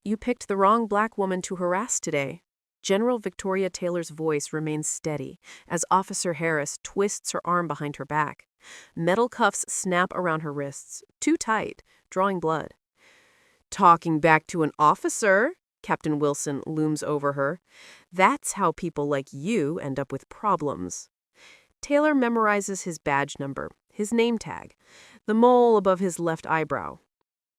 You picked the wrong black woman to harass today. General Victoria Taylor's voice remains steady as Officer Harris twists her arm behind her back. Metal cuffs snap around her wrists, too tight, drawing blood. Talking back to an officer, Captain Wilson looms over her. That's how people like you end up with problems. Taylor memorizes his badge number, his name tag, the mole above his left eyebrow.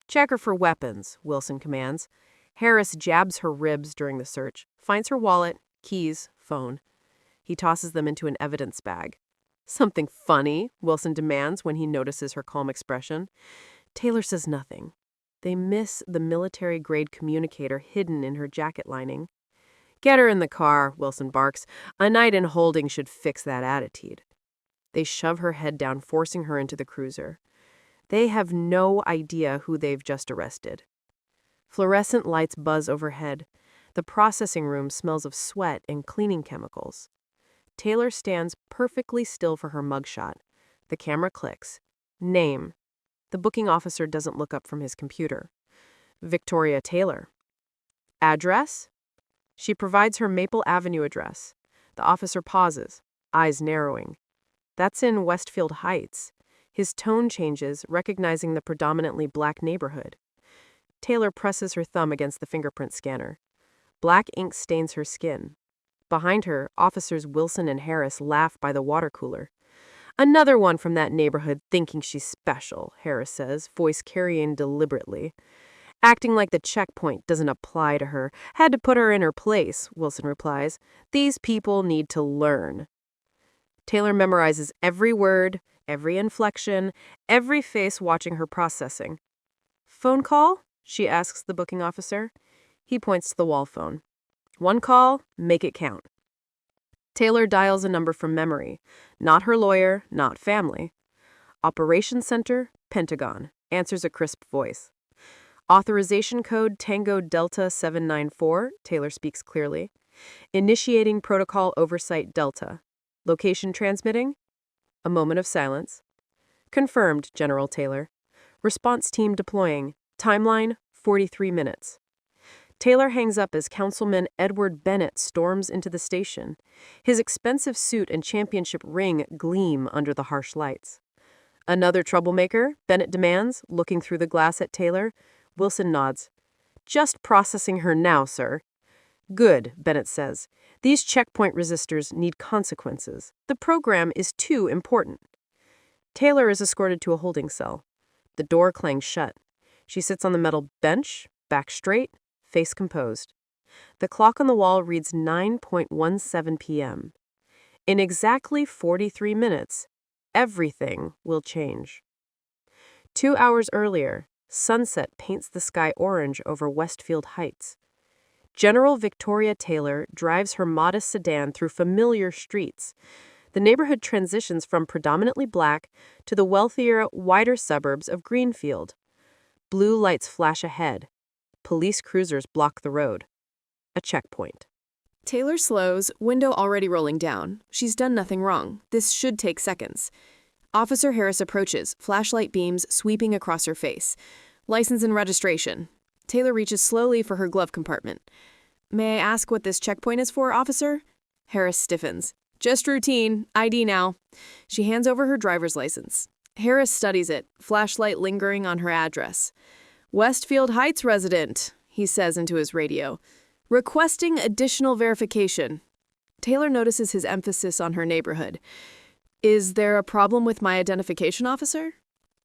Check her for weapons, Wilson commands. Harris jabs her ribs during the search, finds her wallet, keys, phone. He tosses them into an evidence bag. Something funny, Wilson demands when he notices her calm expression. Taylor says nothing. They miss the military-grade communicator hidden in her jacket lining. Get her in the car, Wilson barks. A night in holding should fix that attitude. They shove her head down, forcing her into the cruiser. They have no idea who they've just arrested. Fluorescent lights buzz overhead. The processing room smells of sweat and cleaning chemicals. Taylor stands perfectly still for her mugshot. The camera clicks. Name. The booking officer doesn't look up from his computer. Victoria Taylor. Address? She provides her Maple Avenue address. The officer pauses, eyes narrowing. That's in Westfield Heights. His tone changes, recognizing the predominantly black neighborhood. Taylor presses her thumb against the fingerprint scanner. Black ink stains her skin. Behind her, officers Wilson and Harris laugh by the water cooler. Another one from that neighborhood thinking she's special, Harris says, voice carrying deliberately. Acting like the checkpoint doesn't apply to her. Had to put her in her place, Wilson replies. These people need to learn. Taylor memorizes every word, every inflection, every face watching her processing. Phone call? She asks the booking officer. He points to the wall phone. One call, make it count. Taylor dials a number from memory. Not her lawyer, not family. Operations Center, Pentagon, answers a crisp voice. Authorization code Tango Delta 794, Taylor speaks clearly. Initiating protocol oversight Delta. Location transmitting? A moment of silence. Confirmed, General Taylor. Response team deploying. Timeline, 43 minutes. Taylor hangs up as Councilman Edward Bennett storms into the station. His expensive suit and championship ring gleam under the harsh lights. Another troublemaker? Bennett demands, looking through the glass at Taylor. Wilson nods. Just processing her now, sir. Good, Bennett says. These checkpoint resistors need consequences. The program is too important. Taylor is escorted to a holding cell. The door clangs shut. She sits on the metal bench, back straight, face composed. The clock on the wall reads 9:17 p.m. In exactly 43 minutes, everything will change. 2 hours earlier, sunset paints the sky orange over Westfield Heights. General Victoria Taylor drives her modest sedan through familiar streets. The neighborhood transitions from predominantly black to the wealthier, wider suburbs of Greenfield. Blue lights flash ahead. Police cruisers block the road. A checkpoint. Taylor slows, window already rolling down. She's done nothing wrong. This should take seconds. Officer Harris approaches, flashlight beams sweeping across her face. License and registration. Taylor reaches slowly for her glove compartment. May I ask what this checkpoint is for, officer? Harris stiffens. Just routine. ID now. She hands over her driver's license. Harris studies it, flashlight lingering on her address. Westfield Heights resident, he says into his radio. Requesting additional verification. Taylor notices his emphasis on her neighborhood. Is there a problem with my identification, officer?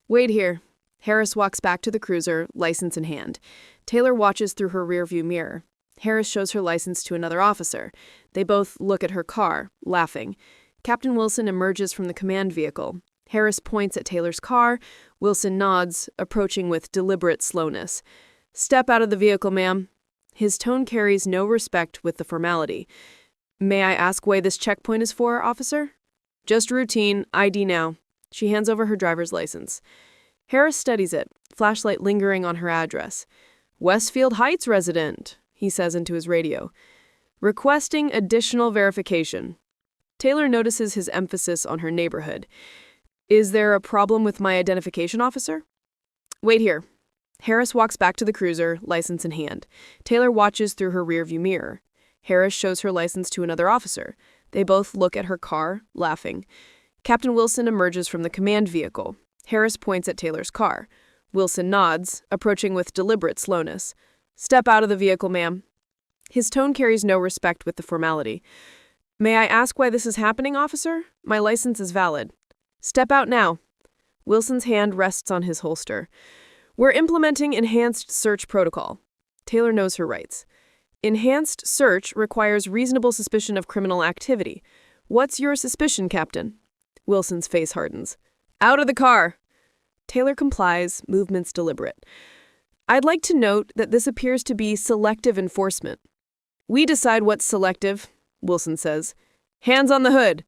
Wait here. Harris walks back to the cruiser, license in hand. Taylor watches through her rearview mirror. Harris shows her license to another officer. They both look at her car, laughing. Captain Wilson emerges from the command vehicle. Harris points at Taylor's car. Wilson nods, approaching with deliberate slowness. Step out of the vehicle, ma'am. His tone carries no respect with the formality. May I ask why this checkpoint is for, officer? Just routine. ID now. She hands over her driver's license. Harris studies it, flashlight lingering on her address. Westfield Heights resident, he says into his radio. Requesting additional verification. Taylor notices his emphasis on her neighborhood. Is there a problem with my identification, officer? Wait here. Harris walks back to the cruiser, license in hand. Taylor watches through her rearview mirror. Harris shows her license to another officer. They both look at her car, laughing. Captain Wilson emerges from the command vehicle. Harris points at Taylor's car. Wilson nods, approaching with deliberate slowness. "Step out of the vehicle, ma'am." His tone carries no respect with the formality. "May I ask why this is happening, officer? My license is valid." "Step out now." Wilson's hand rests on his holster. "We're implementing enhanced search protocol." Taylor knows her rights. Enhanced search requires reasonable suspicion of criminal activity. "What's your suspicion, Captain?" Wilson's face hardens. "Out of the car." Taylor complies, movements deliberate. "I'd like to note that this appears to be selective enforcement." "We decide what's selective," Wilson says. "Hands on the hood."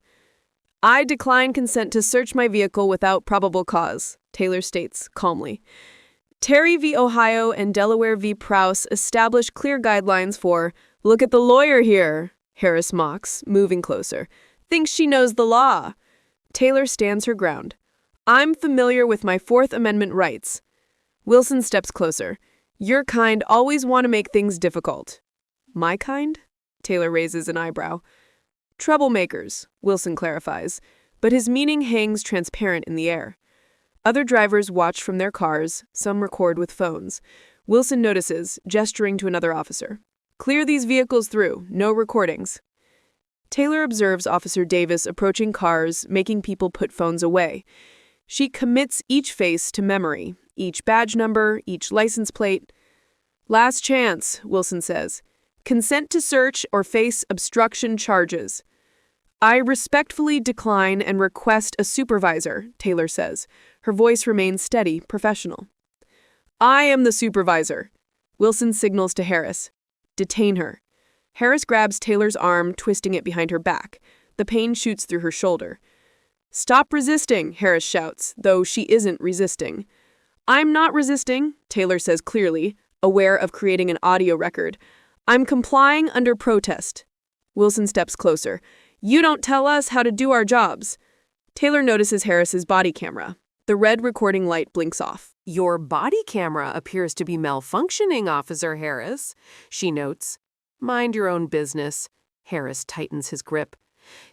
"I decline consent to search my vehicle without probable cause," Taylor states calmly. Terry v. Ohio and Delaware v. Prowse establish clear guidelines for, "Look at the lawyer here," Harris mocks, moving closer. "Thinks she knows the law." Taylor stands her ground. "I'm familiar with my Fourth Amendment rights." Wilson steps closer. "Your kind always want to make things difficult." "My kind?" Taylor raises an eyebrow. "Troublemakers," Wilson clarifies, but his meaning hangs transparent in the air. Other drivers watch from their cars, some record with phones. Wilson notices, gesturing to another officer. "Clear these vehicles through, no recordings." Taylor observes Officer Davis approaching cars, making people put phones away. She commits each face to memory, each badge number, each license plate. "Last chance," Wilson says. "Consent to search or face obstruction charges." "I respectfully decline and request a supervisor," Taylor says. Her voice remains steady, professional. "I am the supervisor." Wilson signals to Harris. "Detain her." Harris grabs Taylor's arm, twisting it behind her back. The pain shoots through her shoulder. "Stop resisting," Harris shouts, though she isn't resisting. "I'm not resisting," Taylor says clearly, aware of creating an audio record. "I'm complying under protest." Wilson steps closer. "You don't tell us how to do our jobs." Taylor notices Harris's body camera. The red recording light blinks off. "Your body camera appears to be malfunctioning, Officer Harris," she notes. "Mind your own business." Harris tightens his grip.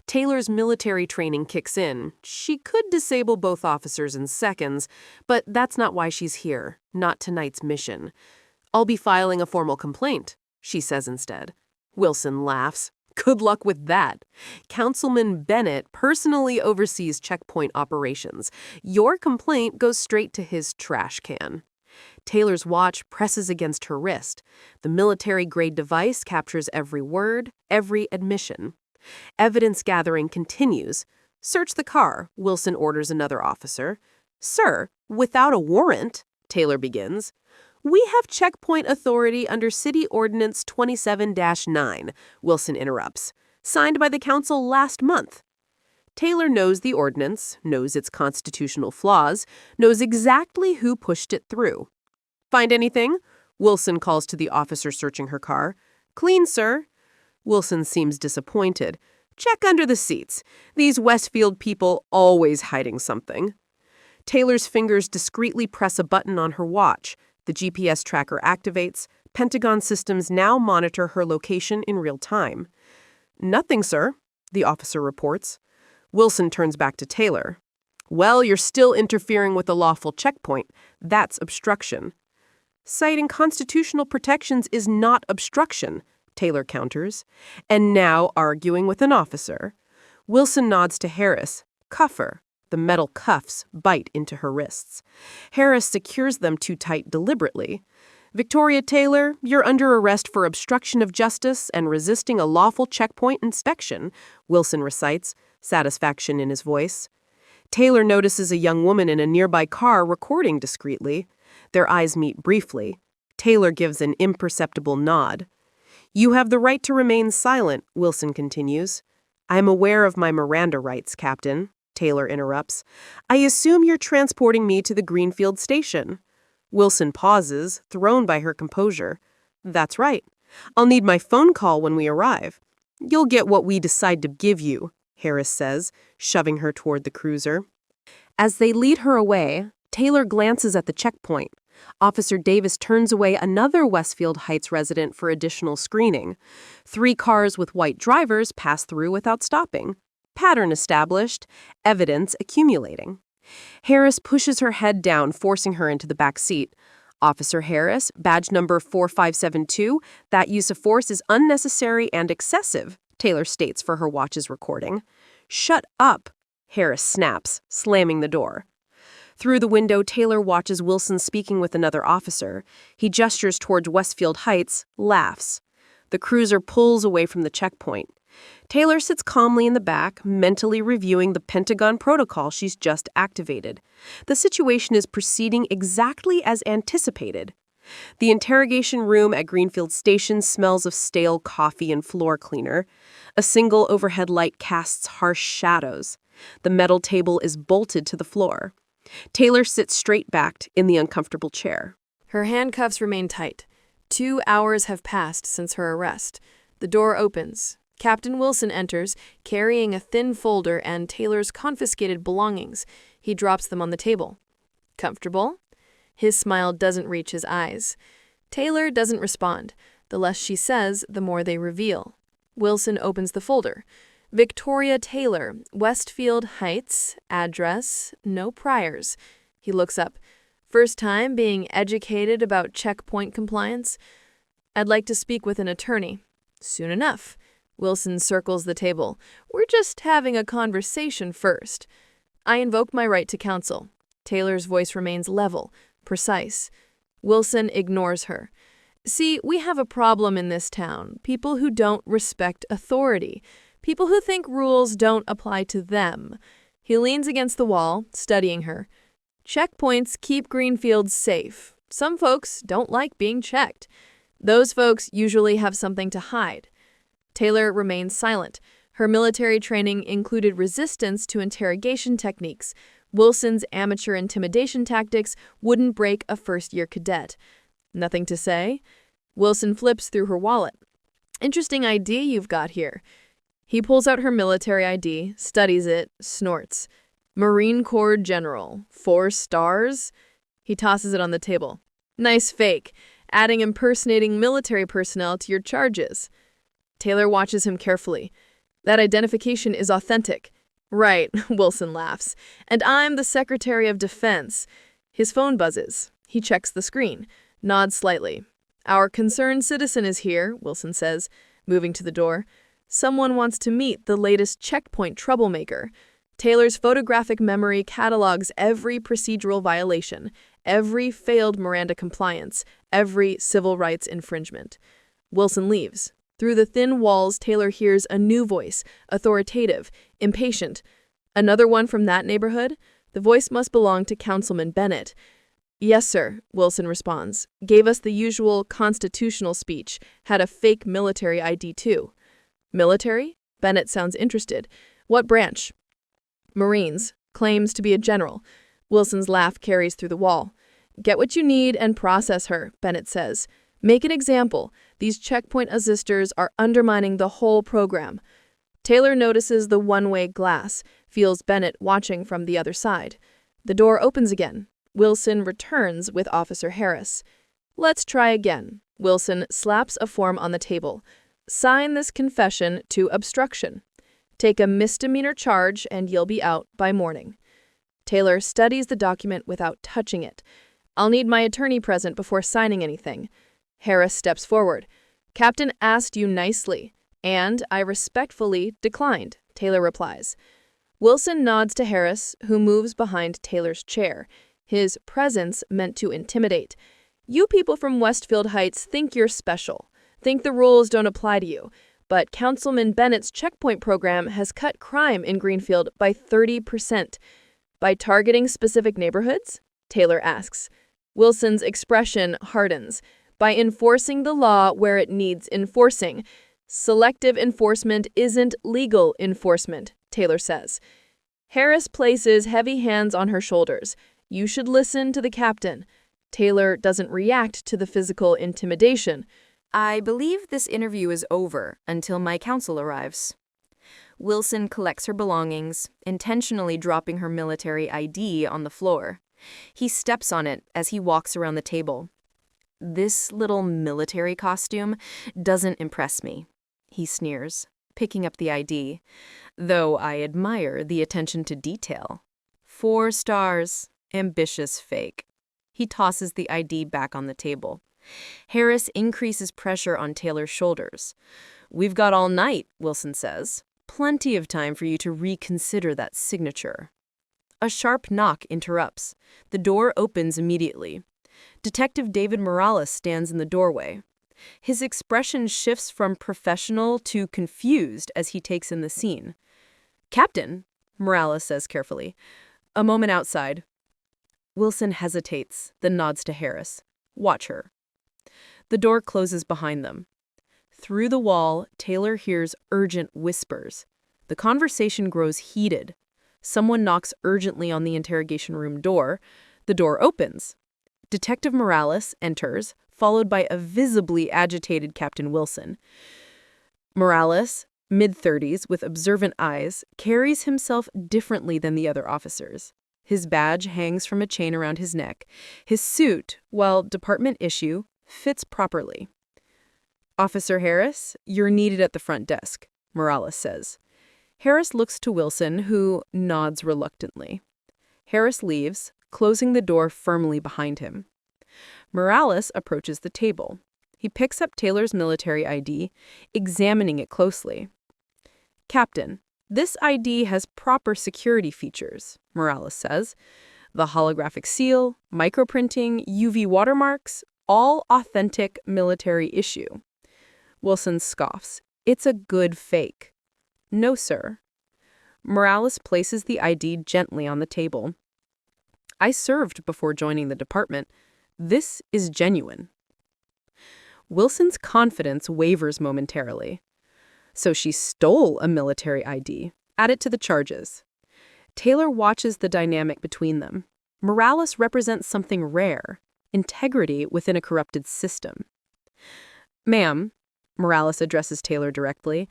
Taylor's military training kicks in. She could disable both officers in seconds, but that's not why she's here, not tonight's mission. "I'll be filing a formal complaint," she says instead. Wilson laughs. "Good luck with that. Councilman Bennett personally oversees checkpoint operations. Your complaint goes straight to his trash can." Taylor's watch presses against her wrist. The military-grade device captures every word, every admission. Evidence gathering continues. "Search the car," Wilson orders another officer. "Sir, without a warrant," Taylor begins. "We have checkpoint authority under City Ordinance 27-9, Wilson interrupts. "Signed by the council last month." Taylor knows the ordinance, knows its constitutional flaws, knows exactly who pushed it through. "Find anything?" Wilson calls to the officer searching her car. "Clean, sir." Wilson seems disappointed. "Check under the seats. These Westfield people always hiding something." Taylor's fingers discreetly press a button on her watch. The GPS tracker activates. Pentagon systems now monitor her location in real time. "Nothing, sir," the officer reports. Wilson turns back to Taylor. "Well, you're still interfering with a lawful checkpoint. That's obstruction." "Citing constitutional protections is not obstruction," Taylor counters. And now arguing with an officer. Wilson nods to Harris. "Cuff her." The metal cuffs bite into her wrists. Harris secures them too tight deliberately. "Victoria Taylor, you're under arrest for obstruction of justice and resisting a lawful checkpoint inspection," Wilson recites, satisfaction in his voice. Taylor notices a young woman in a nearby car recording discreetly. Their eyes meet briefly. Taylor gives an imperceptible nod. "You have the right to remain silent," Wilson continues. "I am aware of my Miranda rights, Captain," Taylor interrupts. "I assume you're transporting me to the Greenfield station." Wilson pauses, thrown by her composure. "That's right. I'll need my phone call when we arrive." "You'll get what we decide to give you," Harris says, shoving her toward the cruiser. As they lead her away, Taylor glances at the checkpoint. Officer Davis turns away another Westfield Heights resident for additional screening. 3 cars with white drivers pass through without stopping. Pattern established, evidence accumulating. Harris pushes her head down, forcing her into the back seat. Officer Harris, badge number 4572, that use of force is unnecessary and excessive, Taylor states for her watch's recording. Shut up, Harris snaps, slamming the door. Through the window, Taylor watches Wilson speaking with another officer. He gestures towards Westfield Heights, laughs. The cruiser pulls away from the checkpoint. Taylor sits calmly in the back, mentally reviewing the Pentagon protocol she's just activated. The situation is proceeding exactly as anticipated. The interrogation room at Greenfield Station smells of stale coffee and floor cleaner. A single overhead light casts harsh shadows. The metal table is bolted to the floor. Taylor sits straight-backed in the uncomfortable chair. Her handcuffs remain tight. 2 hours have passed since her arrest. The door opens. Captain Wilson enters, carrying a thin folder and Taylor's confiscated belongings. He drops them on the table. Comfortable? His smile doesn't reach his eyes. Taylor doesn't respond. The less she says, the more they reveal. Wilson opens the folder. Victoria Taylor, Westfield Heights, address, no priors. He looks up. First time being educated about checkpoint compliance? I'd like to speak with an attorney. Soon enough. Wilson circles the table. We're just having a conversation first. I invoke my right to counsel. Taylor's voice remains level, precise. Wilson ignores her. See, we have a problem in this town. People who don't respect authority. People who think rules don't apply to them. He leans against the wall, studying her. Checkpoints keep Greenfield safe. Some folks don't like being checked. Those folks usually have something to hide. Taylor remains silent. Her military training included resistance to interrogation techniques. Wilson's amateur intimidation tactics wouldn't break a first-year cadet. Nothing to say? Wilson flips through her wallet. Interesting idea you've got here. He pulls out her military ID, studies it, snorts. Marine Corps General, 4 stars? He tosses it on the table. Nice fake, adding impersonating military personnel to your charges. Taylor watches him carefully. That identification is authentic. Right, Wilson laughs. And I'm the Secretary of Defense. His phone buzzes. He checks the screen, nods slightly. Our concerned citizen is here, Wilson says, moving to the door. Someone wants to meet the latest checkpoint troublemaker. Taylor's photographic memory catalogs every procedural violation, every failed Miranda compliance, every civil rights infringement. Wilson leaves. Through the thin walls, Taylor hears a new voice, authoritative, impatient. Another one from that neighborhood? The voice must belong to Councilman Bennett. Yes, sir, Wilson responds. Gave us the usual constitutional speech, had a fake military ID too. Military? Bennett sounds interested. What branch? Marines. Claims to be a general. Wilson's laugh carries through the wall. Get what you need and process her, Bennett says. Make an example. These checkpoint assisters are undermining the whole program. Taylor notices the one-way glass, feels Bennett watching from the other side. The door opens again. Wilson returns with Officer Harris. Let's try again. Wilson slaps a form on the table. Sign this confession to obstruction. Take a misdemeanor charge and you'll be out by morning. Taylor studies the document without touching it. I'll need my attorney present before signing anything. Harris steps forward. Captain asked you nicely, and I respectfully declined, Taylor replies. Wilson nods to Harris, who moves behind Taylor's chair, his presence meant to intimidate. You people from Westfield Heights think you're special, think the rules don't apply to you, but Councilman Bennett's checkpoint program has cut crime in Greenfield by 30%. By targeting specific neighborhoods? Taylor asks. Wilson's expression hardens. By enforcing the law where it needs enforcing. Selective enforcement isn't legal enforcement, Taylor says. Harris places heavy hands on her shoulders. You should listen to the captain. Taylor doesn't react to the physical intimidation. I believe this interview is over until my counsel arrives. Wilson collects her belongings, intentionally dropping her military ID on the floor. He steps on it as he walks around the table. This little military costume doesn't impress me, he sneers, picking up the ID, though I admire the attention to detail. 4 stars, ambitious fake. He tosses the ID back on the table. Harris increases pressure on Taylor's shoulders. We've got all night, Wilson says. Plenty of time for you to reconsider that signature. A sharp knock interrupts. The door opens immediately. Detective David Morales stands in the doorway. His expression shifts from professional to confused as he takes in the scene. Captain, Morales says carefully. A moment outside. Wilson hesitates, then nods to Harris. Watch her. The door closes behind them. Through the wall, Taylor hears urgent whispers. The conversation grows heated. Someone knocks urgently on the interrogation room door. The door opens. Detective Morales enters, followed by a visibly agitated Captain Wilson. Morales, mid-30s with observant eyes, carries himself differently than the other officers. His badge hangs from a chain around his neck. His suit, while department issue, fits properly. Officer Harris, you're needed at the front desk, Morales says. Harris looks to Wilson, who nods reluctantly. Harris leaves, closing the door firmly behind him. Morales approaches the table. He picks up Taylor's military ID, examining it closely. Captain, this ID has proper security features, Morales says. The holographic seal, microprinting, UV watermarks, all authentic military issue. Wilson scoffs. It's a good fake. No, sir. Morales places the ID gently on the table. I served before joining the department. This is genuine. Wilson's confidence wavers momentarily. So she stole a military ID. Add it to the charges. Taylor watches the dynamic between them. Morales represents something rare, integrity within a corrupted system. Ma'am, Morales addresses Taylor directly,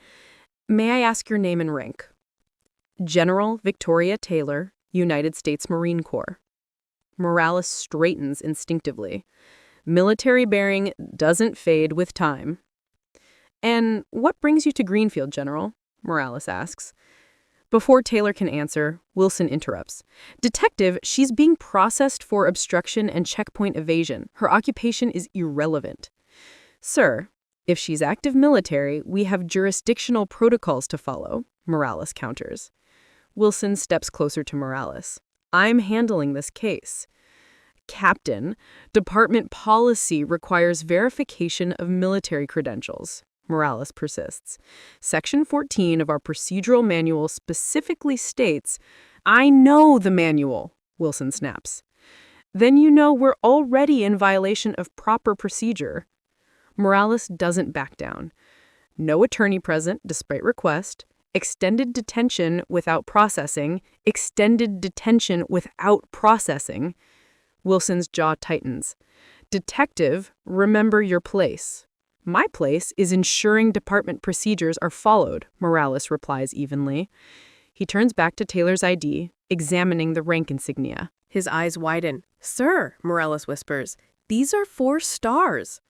may I ask your name and rank? General Victoria Taylor, United States Marine Corps. Morales straightens instinctively. Military bearing doesn't fade with time. And what brings you to Greenfield, General? Morales asks. Before Taylor can answer, Wilson interrupts. Detective, she's being processed for obstruction and checkpoint evasion. Her occupation is irrelevant. Sir, if she's active military, we have jurisdictional protocols to follow, Morales counters. Wilson steps closer to Morales. I'm handling this case. Captain, department policy requires verification of military credentials. Morales persists. Section 14 of our procedural manual specifically states, I know the manual, Wilson snaps. Then you know we're already in violation of proper procedure. Morales doesn't back down. No attorney present, despite request. Extended detention without processing. Extended detention without processing. Wilson's jaw tightens. Detective, remember your place. My place is ensuring department procedures are followed, Morales replies evenly. He turns back to Taylor's ID, examining the rank insignia. His eyes widen. Sir, Morales whispers, these are 4 stars.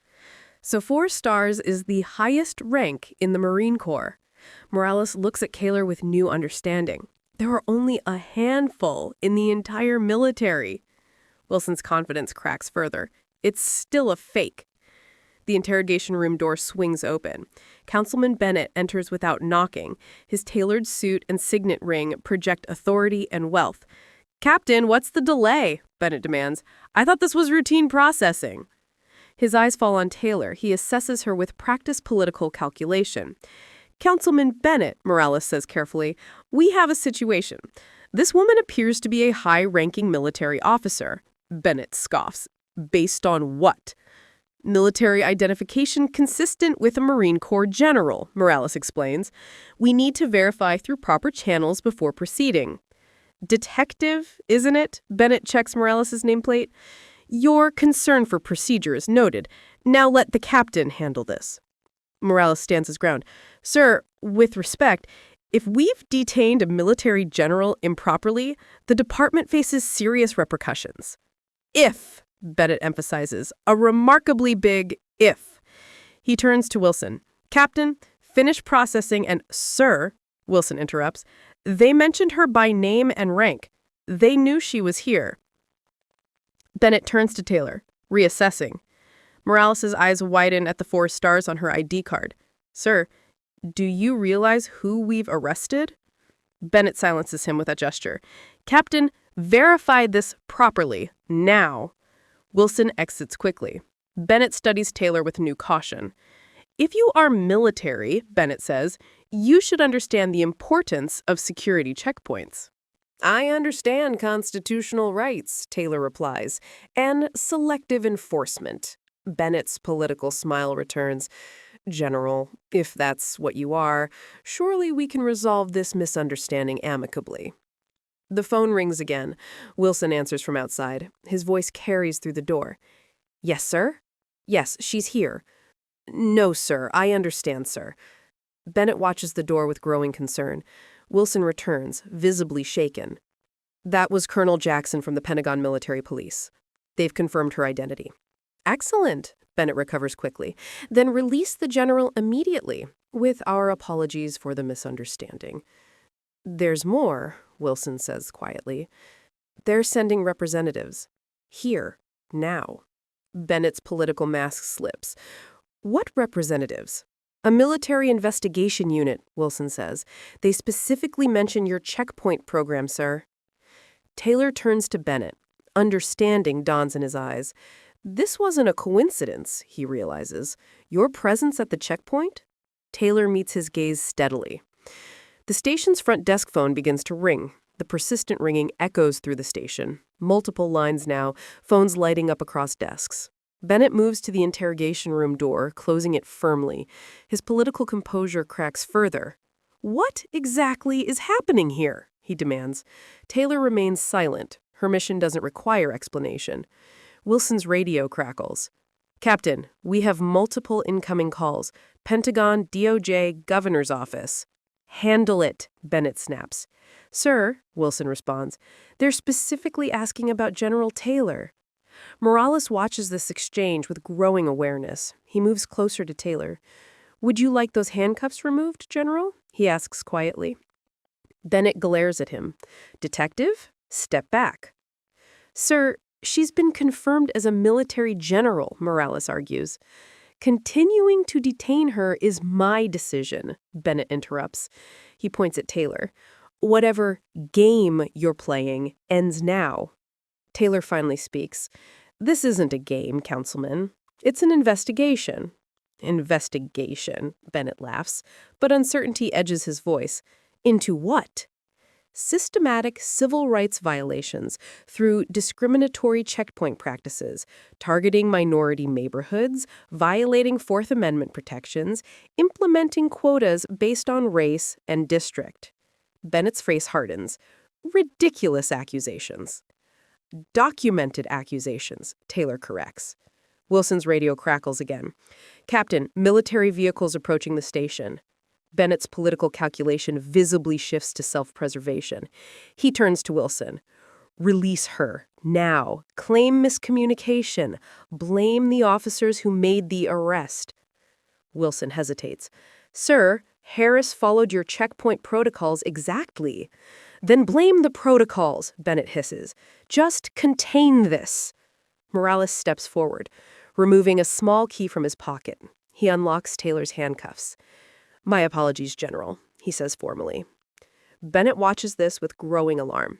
So 4 stars is the highest rank in the Marine Corps. Morales looks at Taylor with new understanding. There are only a handful in the entire military. Wilson's confidence cracks further. It's still a fake. The interrogation room door swings open. Councilman Bennett enters without knocking. His tailored suit and signet ring project authority and wealth. Captain, what's the delay? Bennett demands. I thought this was routine processing. His eyes fall on Taylor. He assesses her with practiced political calculation. Councilman Bennett, Morales says carefully, we have a situation. This woman appears to be a high-ranking military officer. Bennett scoffs. Based on what? Military identification consistent with a Marine Corps general, Morales explains. We need to verify through proper channels before proceeding. Detective, isn't it? Bennett checks Morales' nameplate. Your concern for procedure is noted. Now let the captain handle this. Morales stands his ground. Sir, with respect, If we've detained a military general improperly, the department faces serious repercussions. If, Bennett emphasizes, a remarkably big if. He turns to Wilson. Captain, finish processing and, sir, Wilson interrupts, they mentioned her by name and rank. They knew she was here. Bennett turns to Taylor, reassessing. Morales' eyes widen at the 4 stars on her ID card. Sir, do you realize who we've arrested? Bennett silences him with a gesture. Captain, verify this properly, now. Wilson exits quickly. Bennett studies Taylor with new caution. If you are military, Bennett says, you should understand the importance of security checkpoints. I understand constitutional rights, Taylor replies, and selective enforcement. Bennett's political smile returns. General, if that's what you are, surely we can resolve this misunderstanding amicably. The phone rings again. Wilson answers from outside. His voice carries through the door. Yes, sir? Yes, she's here. No, sir. I understand, sir. Bennett watches the door with growing concern. Wilson returns, visibly shaken. That was Colonel Jackson from the Pentagon Military Police. They've confirmed her identity. Excellent, Bennett recovers quickly. Then release the general immediately, with our apologies for the misunderstanding. There's more, Wilson says quietly. They're sending representatives. Here, now. Bennett's political mask slips. What representatives? A military investigation unit, Wilson says. They specifically mention your checkpoint program, sir. Taylor turns to Bennett. Understanding dawns in his eyes. This wasn't a coincidence, he realizes. Your presence at the checkpoint? Taylor meets his gaze steadily. The station's front desk phone begins to ring. The persistent ringing echoes through the station. Multiple lines now, phones lighting up across desks. Bennett moves to the interrogation room door, closing it firmly. His political composure cracks further. What exactly is happening here? He demands. Taylor remains silent. Her mission doesn't require explanation. Wilson's radio crackles. Captain, we have multiple incoming calls. Pentagon, DOJ, Governor's Office. Handle it, Bennett snaps. Sir, Wilson responds, they're specifically asking about General Taylor. Morales watches this exchange with growing awareness. He moves closer to Taylor. Would you like those handcuffs removed, General? He asks quietly. Bennett glares at him. Detective, step back. Sir, she's been confirmed as a military general, Morales argues. Continuing to detain her is my decision, Bennett interrupts. He points at Taylor. Whatever game you're playing ends now. Taylor finally speaks. This isn't a game, Councilman. It's an investigation. Investigation, Bennett laughs, but uncertainty edges his voice. Into what? Systematic civil rights violations through discriminatory checkpoint practices, targeting minority neighborhoods, violating Fourth Amendment protections, implementing quotas based on race and district. Bennett's face hardens. Ridiculous accusations. Documented accusations, Taylor corrects. Wilson's radio crackles again. Captain, military vehicles approaching the station. Bennett's political calculation visibly shifts to self-preservation. He turns to Wilson. Release her, now. Claim miscommunication. Blame the officers who made the arrest. Wilson hesitates. Sir, Harris followed your checkpoint protocols exactly. Then blame the protocols, Bennett hisses. Just contain this. Morales steps forward, removing a small key from his pocket. He unlocks Taylor's handcuffs. My apologies, General, he says formally. Bennett watches this with growing alarm.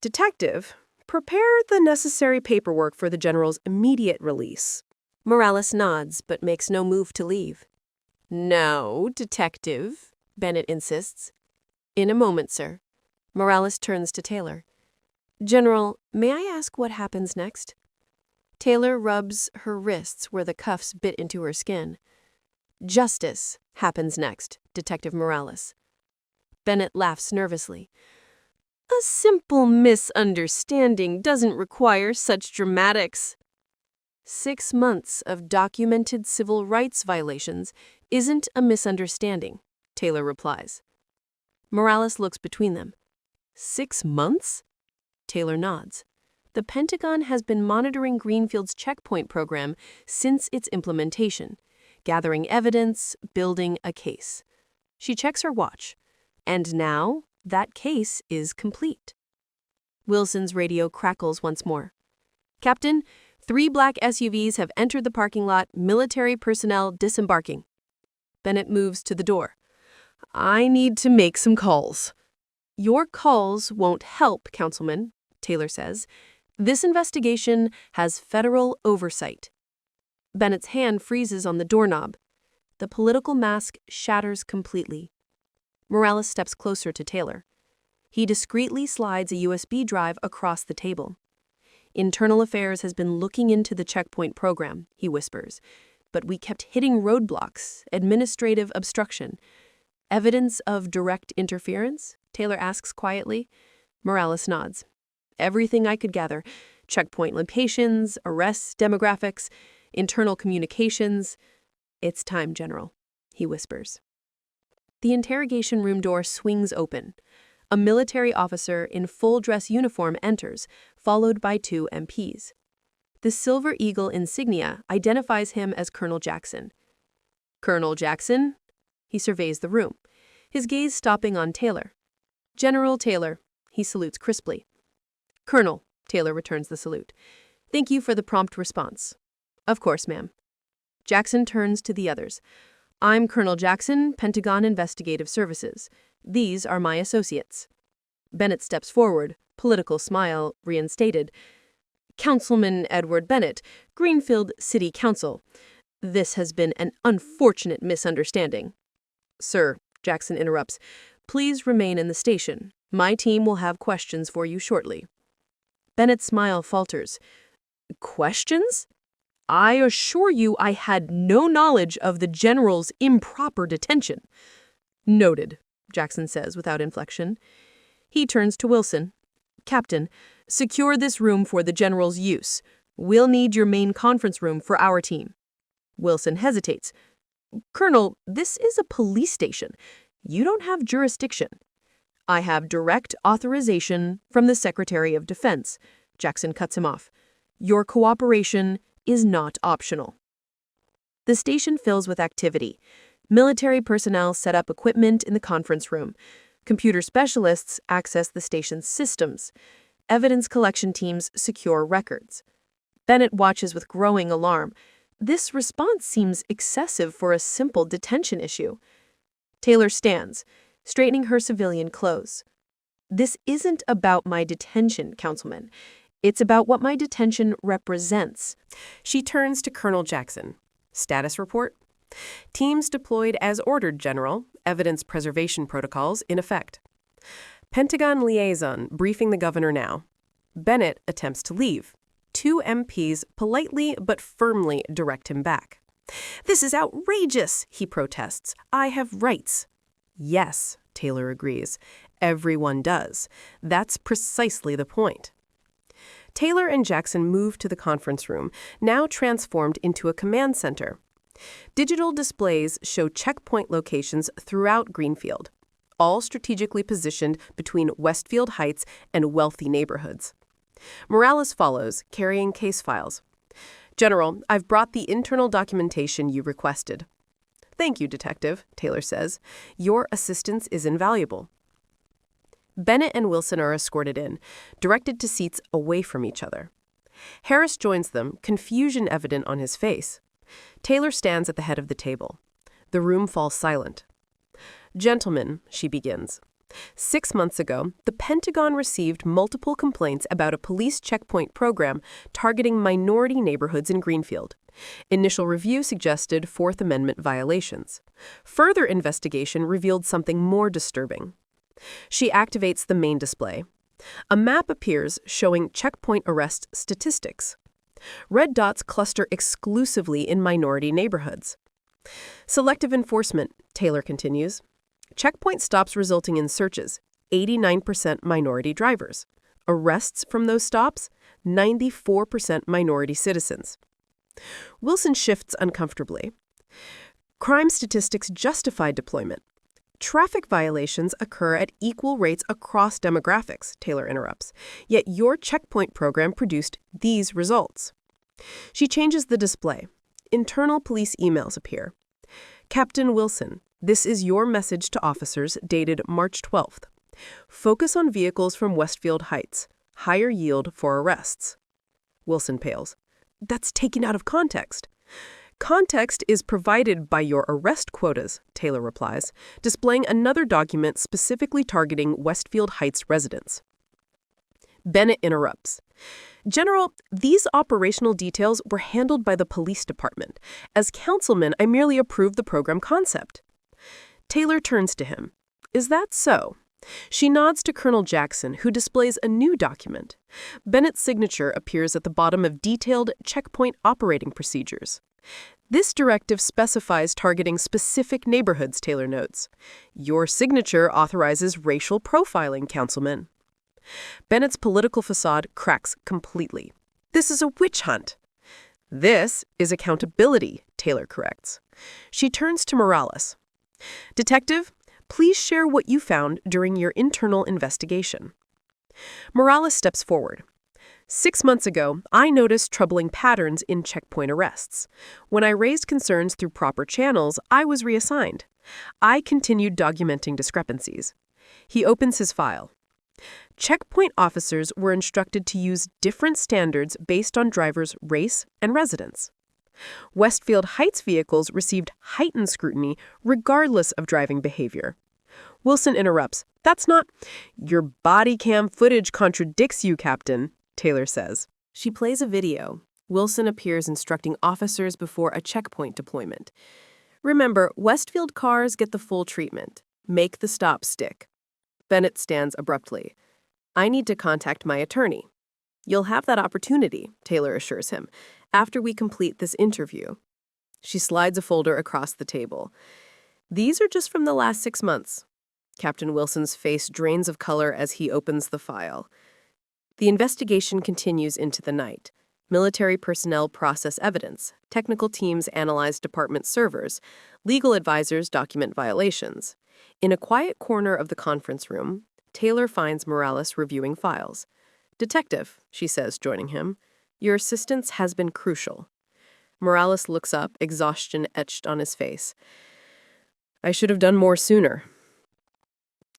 Detective, prepare the necessary paperwork for the General's immediate release. Morales nods, but makes no move to leave. No, Detective, Bennett insists. In a moment, sir. Morales turns to Taylor. General, may I ask what happens next? Taylor rubs her wrists where the cuffs bit into her skin. Justice happens next, Detective Morales. Bennett laughs nervously. A simple misunderstanding doesn't require such dramatics. 6 months of documented civil rights violations isn't a misunderstanding, Taylor replies. Morales looks between them. 6 months? Taylor nods. The Pentagon has been monitoring Greenfield's checkpoint program since its implementation, gathering evidence, building a case. She checks her watch. And now, that case is complete. Wilson's radio crackles once more. Captain, 3 black SUVs have entered the parking lot, military personnel disembarking. Bennett moves to the door. I need to make some calls. Your calls won't help, Councilman, Taylor says. This investigation has federal oversight. Bennett's hand freezes on the doorknob. The political mask shatters completely. Morales steps closer to Taylor. He discreetly slides a USB drive across the table. Internal Affairs has been looking into the checkpoint program, he whispers, but we kept hitting roadblocks, administrative obstruction. Evidence of direct interference? Taylor asks quietly. Morales nods. Everything I could gather. Checkpoint locations, arrests, demographics, internal communications. It's time, General, he whispers. The interrogation room door swings open. A military officer in full-dress uniform enters, followed by 2 MPs. The Silver Eagle insignia identifies him as Colonel Jackson. Colonel Jackson? He surveys the room, his gaze stopping on Taylor. General Taylor, he salutes crisply. Colonel, Taylor returns the salute. Thank you for the prompt response. Of course, ma'am. Jackson turns to the others. I'm Colonel Jackson, Pentagon Investigative Services. These are my associates. Bennett steps forward, political smile reinstated. Councilman Edward Bennett, Greenfield City Council. This has been an unfortunate misunderstanding. Sir, Jackson interrupts, please remain in the station. My team will have questions for you shortly. Bennett's smile falters. Questions? I assure you I had no knowledge of the General's improper detention. Noted, Jackson says without inflection. He turns to Wilson. Captain, secure this room for the General's use. We'll need your main conference room for our team. Wilson hesitates. Colonel, this is a police station. You don't have jurisdiction. I have direct authorization from the Secretary of Defense. Jackson cuts him off. Your cooperation is not optional. The station fills with activity. Military personnel set up equipment in the conference room. Computer specialists access the station's systems. Evidence collection teams secure records. Bennett watches with growing alarm. This response seems excessive for a simple detention issue. Taylor stands, straightening her civilian clothes. This isn't about my detention, Councilman. It's about what my detention represents. She turns to Colonel Jackson. Status report? Teams deployed as ordered, General. Evidence preservation protocols in effect. Pentagon liaison briefing the governor now. Bennett attempts to leave. 2 MPs politely but firmly direct him back. This is outrageous, he protests. I have rights. Yes, Taylor agrees. Everyone does. That's precisely the point. Taylor and Jackson move to the conference room, now transformed into a command center. Digital displays show checkpoint locations throughout Greenfield, all strategically positioned between Westfield Heights and wealthy neighborhoods. Morales follows, carrying case files. General, I've brought the internal documentation you requested. Thank you, Detective, Taylor says. Your assistance is invaluable. Bennett and Wilson are escorted in, directed to seats away from each other. Harris joins them, confusion evident on his face. Taylor stands at the head of the table. The room falls silent. Gentlemen, she begins. 6 months ago, the Pentagon received multiple complaints about a police checkpoint program targeting minority neighborhoods in Greenfield. Initial review suggested Fourth Amendment violations. Further investigation revealed something more disturbing. She activates the main display. A map appears showing checkpoint arrest statistics. Red dots cluster exclusively in minority neighborhoods. Selective enforcement, Taylor continues. Checkpoint stops resulting in searches, 89% minority drivers. Arrests from those stops, 94% minority citizens. Wilson shifts uncomfortably. Crime statistics justify deployment. Traffic violations occur at equal rates across demographics, Taylor interrupts. Yet your checkpoint program produced these results. She changes the display. Internal police emails appear. Captain Wilson, this is your message to officers dated March 12th. Focus on vehicles from Westfield Heights. Higher yield for arrests. Wilson pales. That's taken out of context. Context is provided by your arrest quotas, Taylor replies, displaying another document specifically targeting Westfield Heights residents. Bennett interrupts. General, these operational details were handled by the police department. As councilman, I merely approved the program concept. Taylor turns to him. Is that so? She nods to Colonel Jackson, who displays a new document. Bennett's signature appears at the bottom of detailed checkpoint operating procedures. This directive specifies targeting specific neighborhoods, Taylor notes. Your signature authorizes racial profiling, Councilman. Bennett's political facade cracks completely. This is a witch hunt. This is accountability, Taylor corrects. She turns to Morales. Detective, please share what you found during your internal investigation. Morales steps forward. 6 months ago, I noticed troubling patterns in checkpoint arrests. When I raised concerns through proper channels, I was reassigned. I continued documenting discrepancies. He opens his file. Checkpoint officers were instructed to use different standards based on drivers' race and residence. Westfield Heights vehicles received heightened scrutiny regardless of driving behavior. Wilson interrupts. That's not... Your body cam footage contradicts you, Captain, Taylor says. She plays a video. Wilson appears instructing officers before a checkpoint deployment. Remember, Westfield cars get the full treatment. Make the stop stick. Bennett stands abruptly. I need to contact my attorney. You'll have that opportunity, Taylor assures him, after we complete this interview. She slides a folder across the table. These are just from the last 6 months. Captain Wilson's face drains of color as he opens the file. The investigation continues into the night. Military personnel process evidence. Technical teams analyze department servers. Legal advisors document violations. In a quiet corner of the conference room, Taylor finds Morales reviewing files. Detective, she says, joining him, your assistance has been crucial. Morales looks up, exhaustion etched on his face. I should have done more sooner.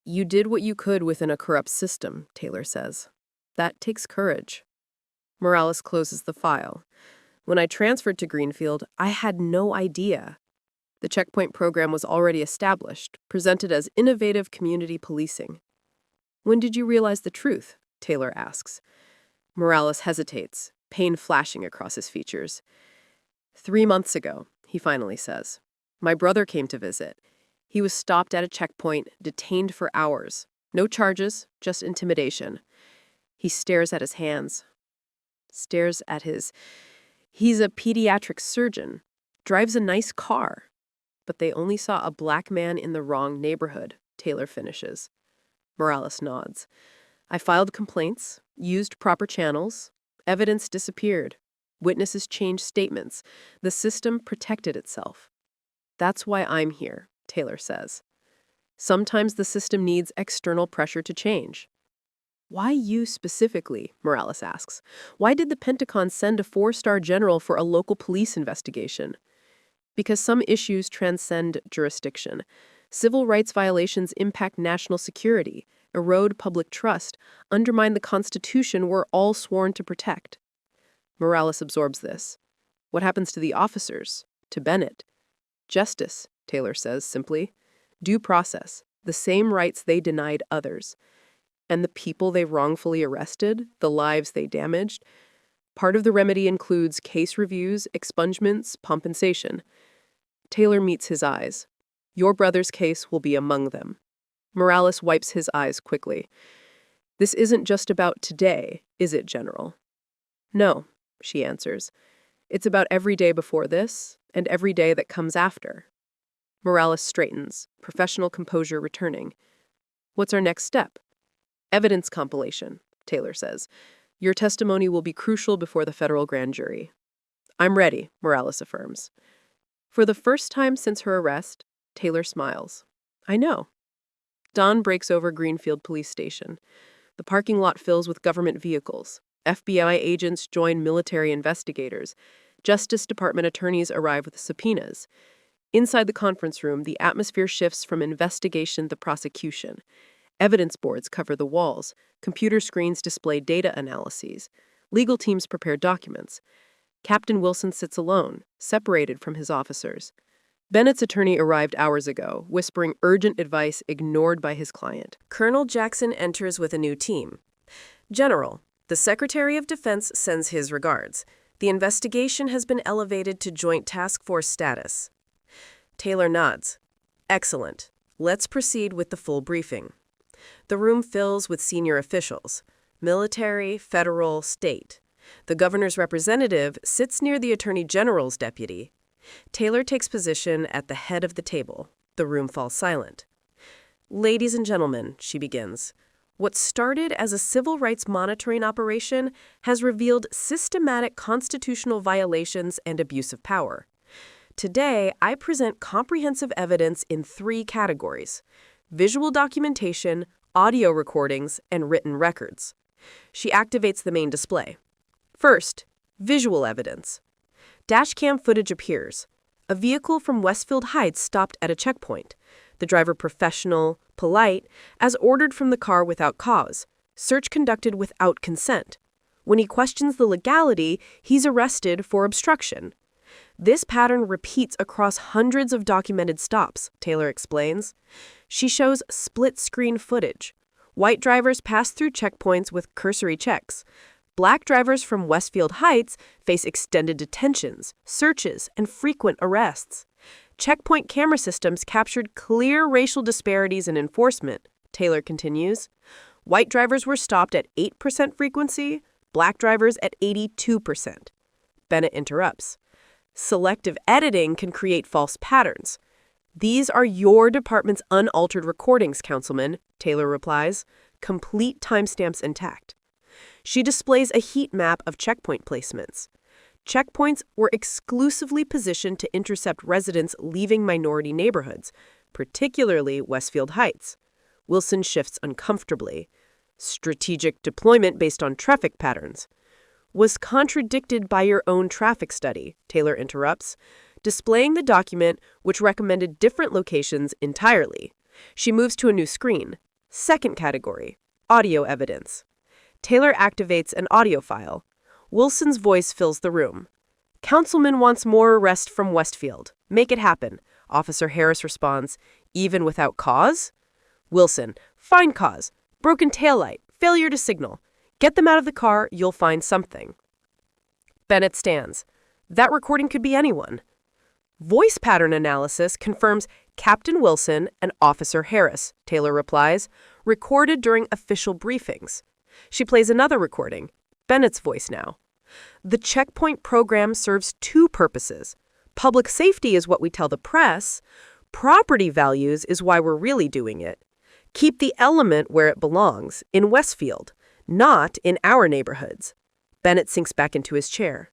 You did what you could within a corrupt system, Taylor says. That takes courage. Morales closes the file. When I transferred to Greenfield, I had no idea. The checkpoint program was already established, presented as innovative community policing. When did you realize the truth? Taylor asks. Morales hesitates, pain flashing across his features. 3 months ago, he finally says. My brother came to visit. He was stopped at a checkpoint, detained for hours. No charges, just intimidation. He stares at his hands. He's a pediatric surgeon. Drives a nice car. But they only saw a black man in the wrong neighborhood, Taylor finishes. Morales nods. I filed complaints, used proper channels. Evidence disappeared. Witnesses changed statements. The system protected itself. That's why I'm here, Taylor says. Sometimes the system needs external pressure to change. Why you specifically? Morales asks. Why did the Pentagon send a 4-star general for a local police investigation? Because some issues transcend jurisdiction. Civil rights violations impact national security, erode public trust, undermine the Constitution we're all sworn to protect. Morales absorbs this. What happens to the officers? To Bennett? Justice, Taylor says simply. Due process, the same rights they denied others. And the people they wrongfully arrested, the lives they damaged. Part of the remedy includes case reviews, expungements, compensation. Taylor meets his eyes. Your brother's case will be among them. Morales wipes his eyes quickly. This isn't just about today, is it, General? No, she answers. It's about every day before this and every day that comes after. Morales straightens, professional composure returning. What's our next step? Evidence compilation, Taylor says. Your testimony will be crucial before the federal grand jury. I'm ready, Morales affirms. For the first time since her arrest, Taylor smiles. I know, Dawn breaks over Greenfield Police Station. The parking lot fills with government vehicles. FBI agents join military investigators. Justice Department attorneys arrive with subpoenas. Inside the conference room, the atmosphere shifts from investigation to prosecution. Evidence boards cover the walls. Computer screens display data analyses. Legal teams prepare documents. Captain Wilson sits alone, separated from his officers. Bennett's attorney arrived hours ago, whispering urgent advice ignored by his client. Colonel Jackson enters with a new team. General, the Secretary of Defense sends his regards. The investigation has been elevated to Joint Task Force status. Taylor nods. Excellent. Let's proceed with the full briefing. The room fills with senior officials, military, federal, state. The governor's representative sits near the Attorney General's deputy. Taylor takes position at the head of the table. The room falls silent. Ladies and gentlemen, she begins, what started as a civil rights monitoring operation has revealed systematic constitutional violations and abuse of power. Today, I present comprehensive evidence in 3 categories: visual documentation, audio recordings, and written records. She activates the main display. First, visual evidence. Dashcam footage appears. A vehicle from Westfield Heights stopped at a checkpoint. The driver professional, polite, as ordered from the car without cause. Search conducted without consent. When he questions the legality, he's arrested for obstruction. This pattern repeats across hundreds of documented stops, Taylor explains. She shows split-screen footage. White drivers pass through checkpoints with cursory checks. Black drivers from Westfield Heights face extended detentions, searches, and frequent arrests. Checkpoint camera systems captured clear racial disparities in enforcement, Taylor continues. White drivers were stopped at 8% frequency, black drivers at 82%. Bennett interrupts. Selective editing can create false patterns. These are your department's unaltered recordings, Councilman, Taylor replies, complete timestamps intact. She displays a heat map of checkpoint placements. Checkpoints were exclusively positioned to intercept residents leaving minority neighborhoods, particularly Westfield Heights. Wilson shifts uncomfortably. Strategic deployment based on traffic patterns was contradicted by your own traffic study, Taylor interrupts, displaying the document which recommended different locations entirely. She moves to a new screen. Second category, audio evidence. Taylor activates an audio file. Wilson's voice fills the room. Councilman wants more arrest from Westfield. Make it happen. Officer Harris responds, even without cause? Wilson, find cause. Broken taillight. Failure to signal. Get them out of the car, you'll find something. Bennett stands. That recording could be anyone. Voice pattern analysis confirms Captain Wilson and Officer Harris, Taylor replies, recorded during official briefings. She plays another recording, Bennett's voice now. The checkpoint program serves 2 purposes. Public safety is what we tell the press. Property values is why we're really doing it. Keep the element where it belongs, in Westfield, not in our neighborhoods. Bennett sinks back into his chair.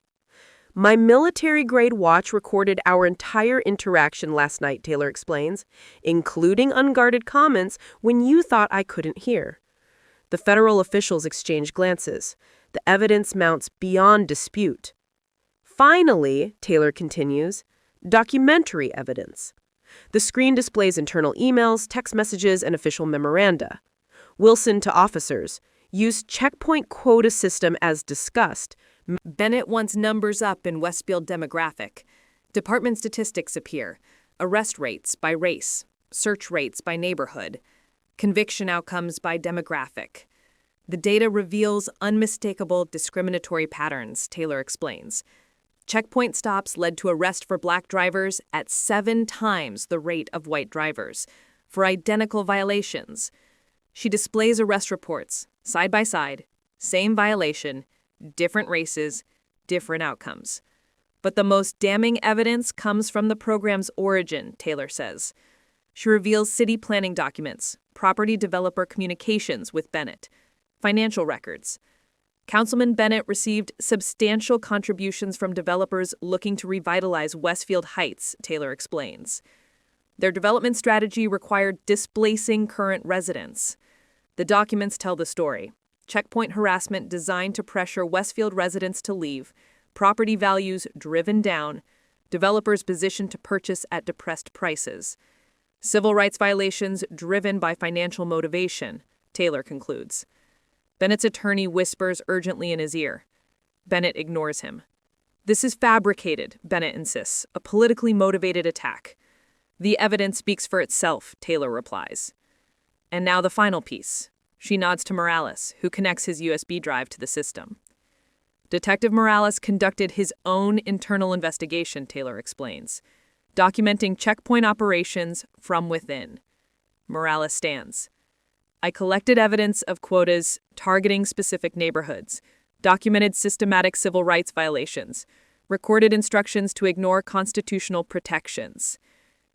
My military-grade watch recorded our entire interaction last night, Taylor explains, including unguarded comments when you thought I couldn't hear. The federal officials exchange glances. The evidence mounts beyond dispute. Finally, Taylor continues, documentary evidence. The screen displays internal emails, text messages, and official memoranda. Wilson to officers, use checkpoint quota system as discussed. Bennett wants numbers up in Westfield demographic. Department statistics appear. Arrest rates by race. Search rates by neighborhood. Conviction outcomes by demographic. The data reveals unmistakable discriminatory patterns, Taylor explains. Checkpoint stops led to arrest for black drivers at 7 times the rate of white drivers, for identical violations. She displays arrest reports, side by side, same violation, different races, different outcomes. But the most damning evidence comes from the program's origin, Taylor says. She reveals city planning documents, property developer communications with Bennett, financial records. Councilman Bennett received substantial contributions from developers looking to revitalize Westfield Heights, Taylor explains. Their development strategy required displacing current residents. The documents tell the story. Checkpoint harassment designed to pressure Westfield residents to leave, property values driven down, developers positioned to purchase at depressed prices. Civil rights violations driven by financial motivation, Taylor concludes. Bennett's attorney whispers urgently in his ear. Bennett ignores him. This is fabricated, Bennett insists, a politically motivated attack. The evidence speaks for itself, Taylor replies. And now the final piece. She nods to Morales, who connects his USB drive to the system. Detective Morales conducted his own internal investigation, Taylor explains, documenting checkpoint operations from within. Morales stands. I collected evidence of quotas targeting specific neighborhoods, documented systematic civil rights violations, recorded instructions to ignore constitutional protections.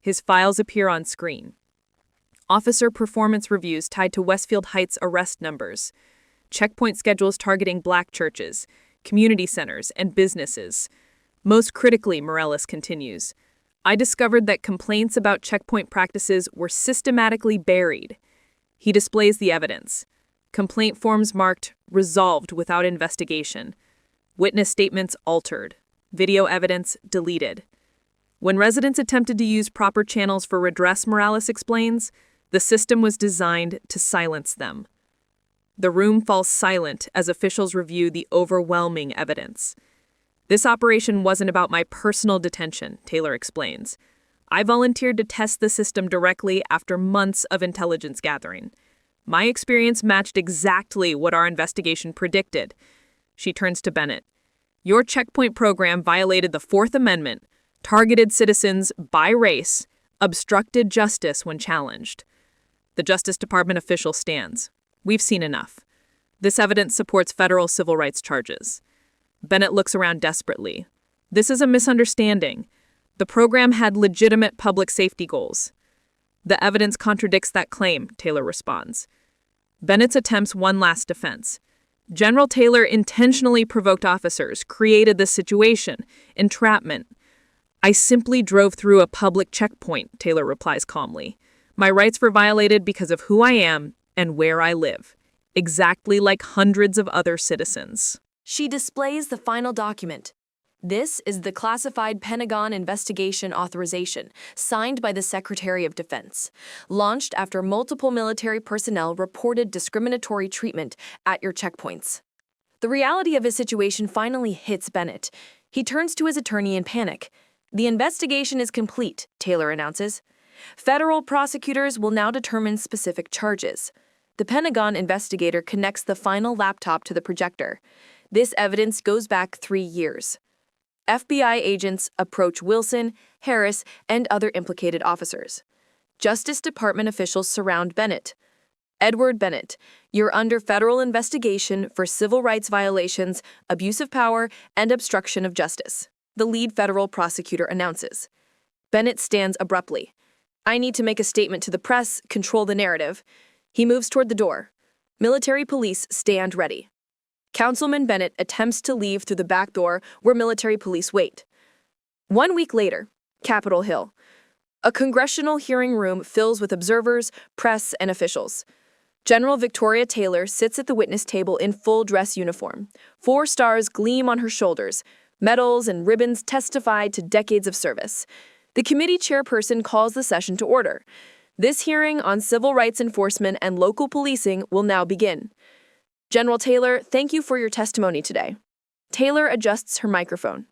His files appear on screen. Officer performance reviews tied to Westfield Heights arrest numbers, checkpoint schedules targeting black churches, community centers, and businesses. Most critically, Morales continues, I discovered that complaints about checkpoint practices were systematically buried. He displays the evidence. Complaint forms marked resolved without investigation. Witness statements altered. Video evidence deleted. When residents attempted to use proper channels for redress, Morales explains, the system was designed to silence them. The room falls silent as officials review the overwhelming evidence. This operation wasn't about my personal detention, Taylor explains. I volunteered to test the system directly after months of intelligence gathering. My experience matched exactly what our investigation predicted. She turns to Bennett. Your checkpoint program violated the Fourth Amendment, targeted citizens by race, obstructed justice when challenged. The Justice Department official stands. We've seen enough. This evidence supports federal civil rights charges. Bennett looks around desperately. This is a misunderstanding. The program had legitimate public safety goals. The evidence contradicts that claim, Taylor responds. Bennett's attempts one last defense. General Taylor intentionally provoked officers, created this situation, entrapment. I simply drove through a public checkpoint, Taylor replies calmly. My rights were violated because of who I am and where I live, exactly like hundreds of other citizens. She displays the final document. This is the classified Pentagon investigation authorization, signed by the Secretary of Defense, launched after multiple military personnel reported discriminatory treatment at your checkpoints. The reality of his situation finally hits Bennett. He turns to his attorney in panic. The investigation is complete, Taylor announces. Federal prosecutors will now determine specific charges. The Pentagon investigator connects the final laptop to the projector. This evidence goes back 3 years. FBI agents approach Wilson, Harris, and other implicated officers. Justice Department officials surround Bennett. Edward Bennett, you're under federal investigation for civil rights violations, abuse of power, and obstruction of justice, the lead federal prosecutor announces. Bennett stands abruptly. I need to make a statement to the press, control the narrative. He moves toward the door. Military police stand ready. Councilman Bennett attempts to leave through the back door where military police wait. 1 week later, Capitol Hill. A congressional hearing room fills with observers, press, and officials. General Victoria Taylor sits at the witness table in full dress uniform. 4 stars gleam on her shoulders. Medals and ribbons testify to decades of service. The committee chairperson calls the session to order. This hearing on civil rights enforcement and local policing will now begin. General Taylor, thank you for your testimony today. Taylor adjusts her microphone.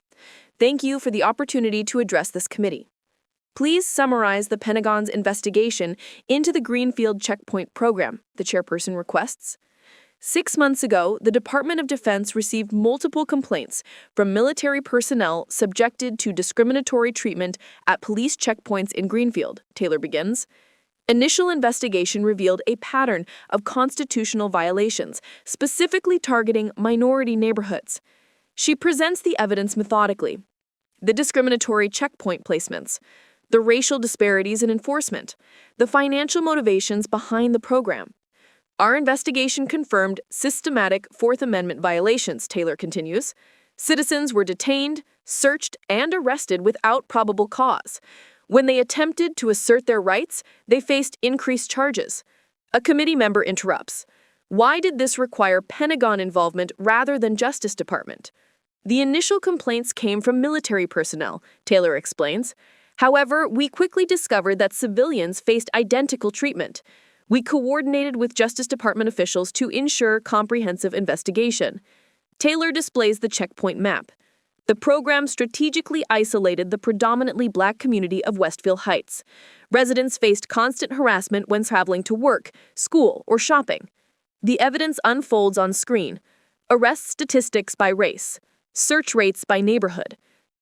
Thank you for the opportunity to address this committee. Please summarize the Pentagon's investigation into the Greenfield Checkpoint program, the chairperson requests. 6 months ago, the Department of Defense received multiple complaints from military personnel subjected to discriminatory treatment at police checkpoints in Greenfield, Taylor begins. Initial investigation revealed a pattern of constitutional violations, specifically targeting minority neighborhoods. She presents the evidence methodically. The discriminatory checkpoint placements, the racial disparities in enforcement, the financial motivations behind the program. Our investigation confirmed systematic Fourth Amendment violations, Taylor continues. Citizens were detained, searched, and arrested without probable cause. When they attempted to assert their rights, they faced increased charges. A committee member interrupts. Why did this require Pentagon involvement rather than Justice Department? The initial complaints came from military personnel, Taylor explains. However, we quickly discovered that civilians faced identical treatment. We coordinated with Justice Department officials to ensure comprehensive investigation. Taylor displays the checkpoint map. The program strategically isolated the predominantly black community of Westville Heights. Residents faced constant harassment when traveling to work, school, or shopping. The evidence unfolds on screen. Arrest statistics by race. Search rates by neighborhood.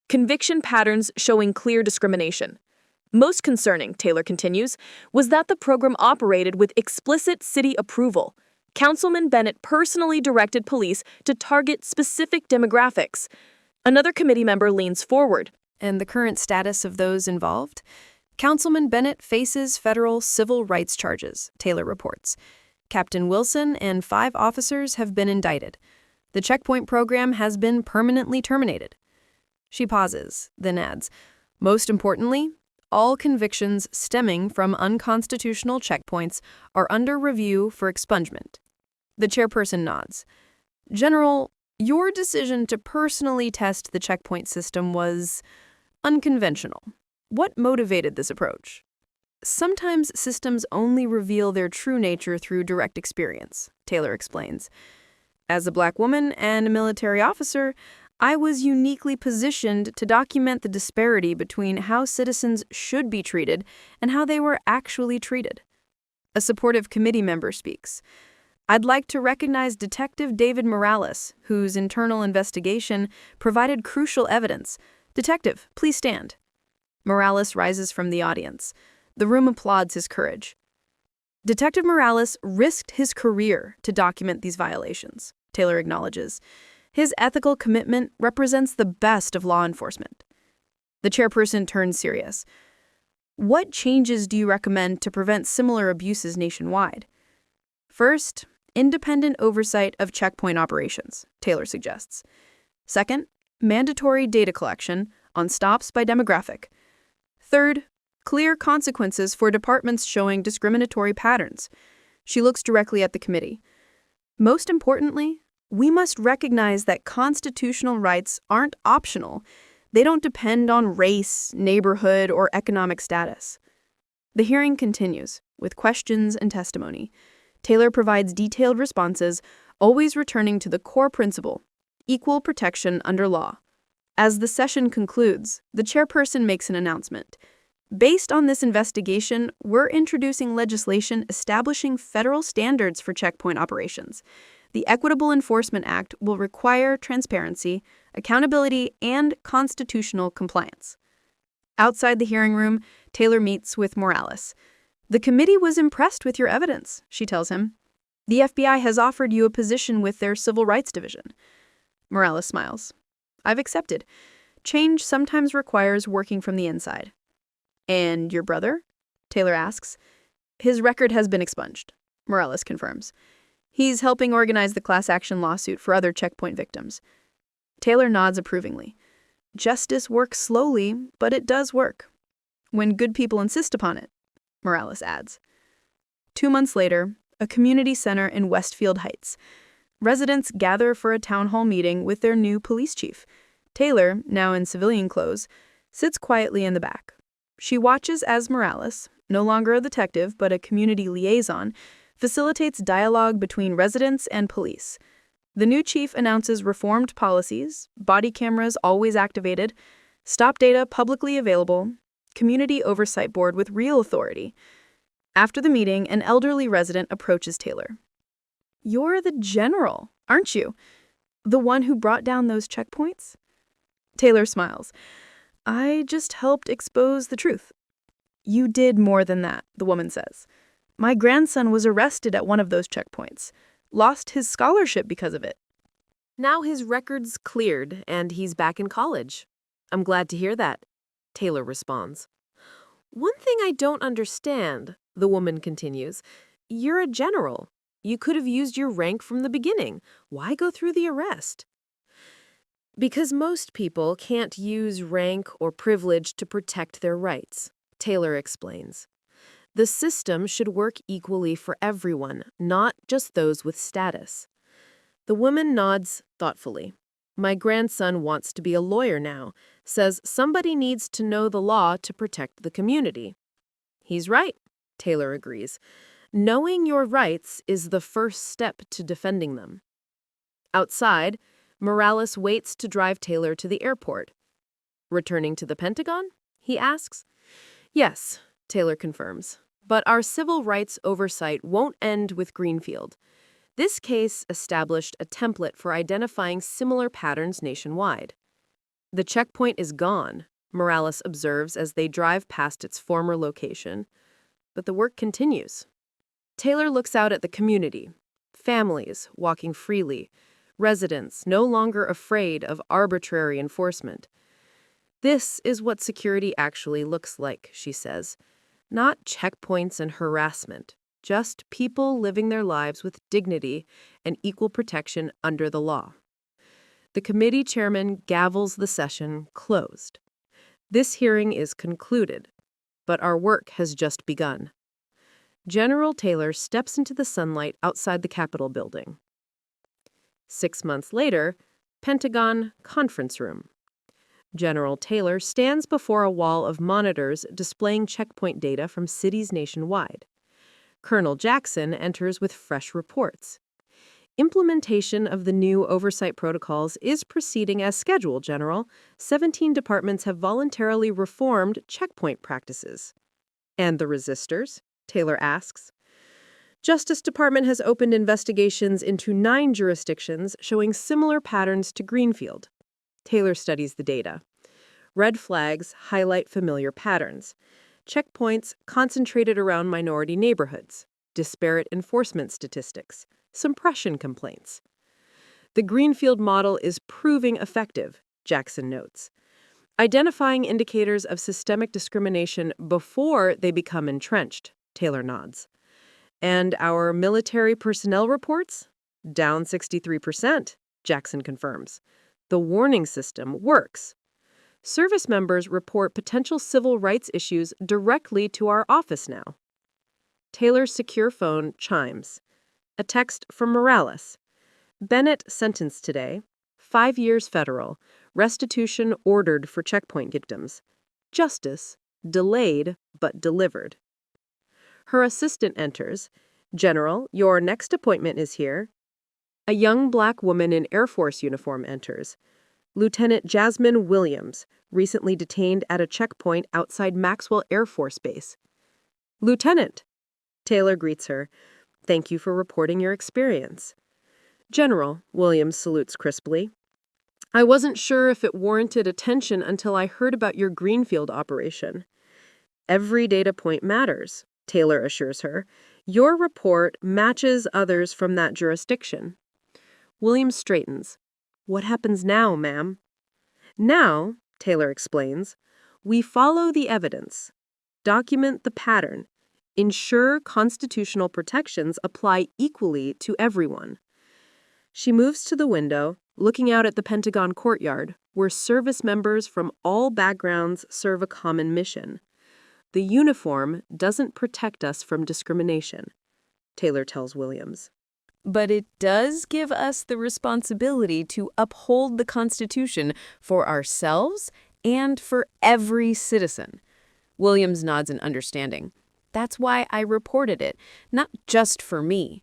Conviction patterns showing clear discrimination. Most concerning, Taylor continues, was that the program operated with explicit city approval. Councilman Bennett personally directed police to target specific demographics. Another committee member leans forward. And the current status of those involved? Councilman Bennett faces federal civil rights charges, Taylor reports. Captain Wilson and 5 officers have been indicted. The checkpoint program has been permanently terminated. She pauses, then adds, most importantly, all convictions stemming from unconstitutional checkpoints are under review for expungement. The chairperson nods. General, your decision to personally test the checkpoint system was unconventional. What motivated this approach? Sometimes systems only reveal their true nature through direct experience, Taylor explains. As a black woman and a military officer, I was uniquely positioned to document the disparity between how citizens should be treated and how they were actually treated. A supportive committee member speaks. I'd like to recognize Detective David Morales, whose internal investigation provided crucial evidence. Detective, please stand. Morales rises from the audience. The room applauds his courage. Detective Morales risked his career to document these violations, Taylor acknowledges. His ethical commitment represents the best of law enforcement. The chairperson turns serious. What changes do you recommend to prevent similar abuses nationwide? First, independent oversight of checkpoint operations, Taylor suggests. Second, mandatory data collection on stops by demographic. Third, clear consequences for departments showing discriminatory patterns. She looks directly at the committee. Most importantly, we must recognize that constitutional rights aren't optional. They don't depend on race, neighborhood, or economic status. The hearing continues, with questions and testimony. Taylor provides detailed responses, always returning to the core principle, equal protection under law. As the session concludes, the chairperson makes an announcement. Based on this investigation, we're introducing legislation establishing federal standards for checkpoint operations. The Equitable Enforcement Act will require transparency, accountability, and constitutional compliance. Outside the hearing room, Taylor meets with Morales. The committee was impressed with your evidence, she tells him. The FBI has offered you a position with their Civil Rights Division. Morales smiles. I've accepted. Change sometimes requires working from the inside. And your brother? Taylor asks. His record has been expunged, Morales confirms. He's helping organize the class action lawsuit for other checkpoint victims. Taylor nods approvingly. Justice works slowly, but it does work. When good people insist upon it, Morales adds. 2 months later, a community center in Westfield Heights. Residents gather for a town hall meeting with their new police chief. Taylor, now in civilian clothes, sits quietly in the back. She watches as Morales, no longer a detective but a community liaison, facilitates dialogue between residents and police. The new chief announces reformed policies, body cameras always activated, stop data publicly available, community oversight board with real authority. After the meeting, an elderly resident approaches Taylor. You're the general, aren't you? The one who brought down those checkpoints? Taylor smiles. I just helped expose the truth. You did more than that, the woman says. My grandson was arrested at one of those checkpoints, lost his scholarship because of it. Now his record's cleared and he's back in college. I'm glad to hear that, Taylor responds. One thing I don't understand, the woman continues, you're a general. You could have used your rank from the beginning. Why go through the arrest? Because most people can't use rank or privilege to protect their rights, Taylor explains. The system should work equally for everyone, not just those with status. The woman nods thoughtfully. My grandson wants to be a lawyer now, says somebody needs to know the law to protect the community. He's right, Taylor agrees. Knowing your rights is the first step to defending them. Outside, Morales waits to drive Taylor to the airport. Returning to the Pentagon? He asks. Yes, Taylor confirms. But our civil rights oversight won't end with Greenfield. This case established a template for identifying similar patterns nationwide. The checkpoint is gone, Morales observes as they drive past its former location. But the work continues. Taylor looks out at the community. Families walking freely. Residents no longer afraid of arbitrary enforcement. This is what security actually looks like, she says. Not checkpoints and harassment, just people living their lives with dignity and equal protection under the law. The committee chairman gavels the session closed. This hearing is concluded, but our work has just begun. General Taylor steps into the sunlight outside the Capitol building. 6 months later, Pentagon conference room. General Taylor stands before a wall of monitors displaying checkpoint data from cities nationwide. Colonel Jackson enters with fresh reports. Implementation of the new oversight protocols is proceeding as scheduled, General. 17 departments have voluntarily reformed checkpoint practices. And the resistors? Taylor asks. Justice Department has opened investigations into 9 jurisdictions showing similar patterns to Greenfield. Taylor studies the data. Red flags highlight familiar patterns. Checkpoints concentrated around minority neighborhoods. Disparate enforcement statistics. Suppression complaints. The Greenfield model is proving effective, Jackson notes. Identifying indicators of systemic discrimination before they become entrenched, Taylor nods. And our military personnel reports? Down 63%, Jackson confirms. The warning system works. Service members report potential civil rights issues directly to our office now. Taylor's secure phone chimes. A text from Morales. Bennett sentenced today. 5 years federal. Restitution ordered for checkpoint victims. Justice delayed but delivered. Her assistant enters. General, your next appointment is here. A young black woman in Air Force uniform enters. Lieutenant Jasmine Williams, recently detained at a checkpoint outside Maxwell Air Force Base. Lieutenant, Taylor greets her. Thank you for reporting your experience. General, Williams salutes crisply. I wasn't sure if it warranted attention until I heard about your Greenfield operation. Every data point matters, Taylor assures her. Your report matches others from that jurisdiction. Williams straightens. What happens now, ma'am? Now, Taylor explains, we follow the evidence, document the pattern, ensure constitutional protections apply equally to everyone. She moves to the window, looking out at the Pentagon courtyard, where service members from all backgrounds serve a common mission. The uniform doesn't protect us from discrimination, Taylor tells Williams. But it does give us the responsibility to uphold the Constitution for ourselves and for every citizen. Williams nods in understanding. That's why I reported it, not just for me.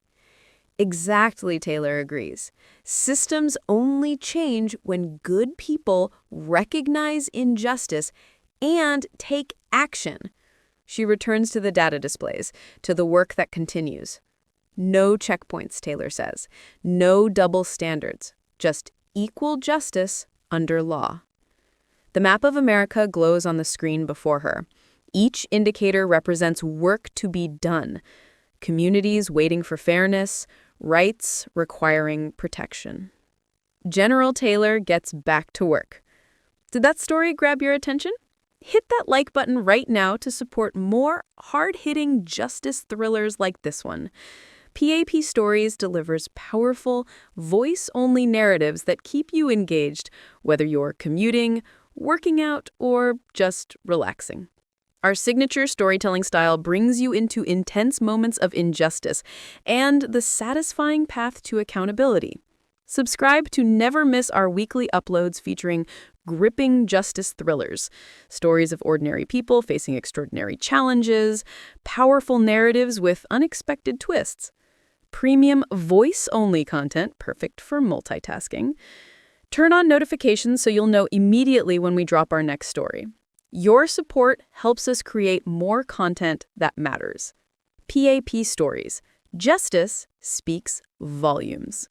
Exactly, Taylor agrees. Systems only change when good people recognize injustice and take action. She returns to the data displays, to the work that continues. No checkpoints, Taylor says. No double standards. Just equal justice under law. The map of America glows on the screen before her. Each indicator represents work to be done. Communities waiting for fairness, rights requiring protection. General Taylor gets back to work. Did that story grab your attention? Hit that like button right now to support more hard-hitting justice thrillers like this one. PAP Stories delivers powerful, voice-only narratives that keep you engaged, whether you're commuting, working out, or just relaxing. Our signature storytelling style brings you into intense moments of injustice and the satisfying path to accountability. Subscribe to never miss our weekly uploads featuring gripping justice thrillers, stories of ordinary people facing extraordinary challenges, powerful narratives with unexpected twists, premium voice-only content perfect for multitasking. Turn on notifications so you'll know immediately when we drop our next story. Your support helps us create more content that matters. PAP Stories. Justice speaks volumes.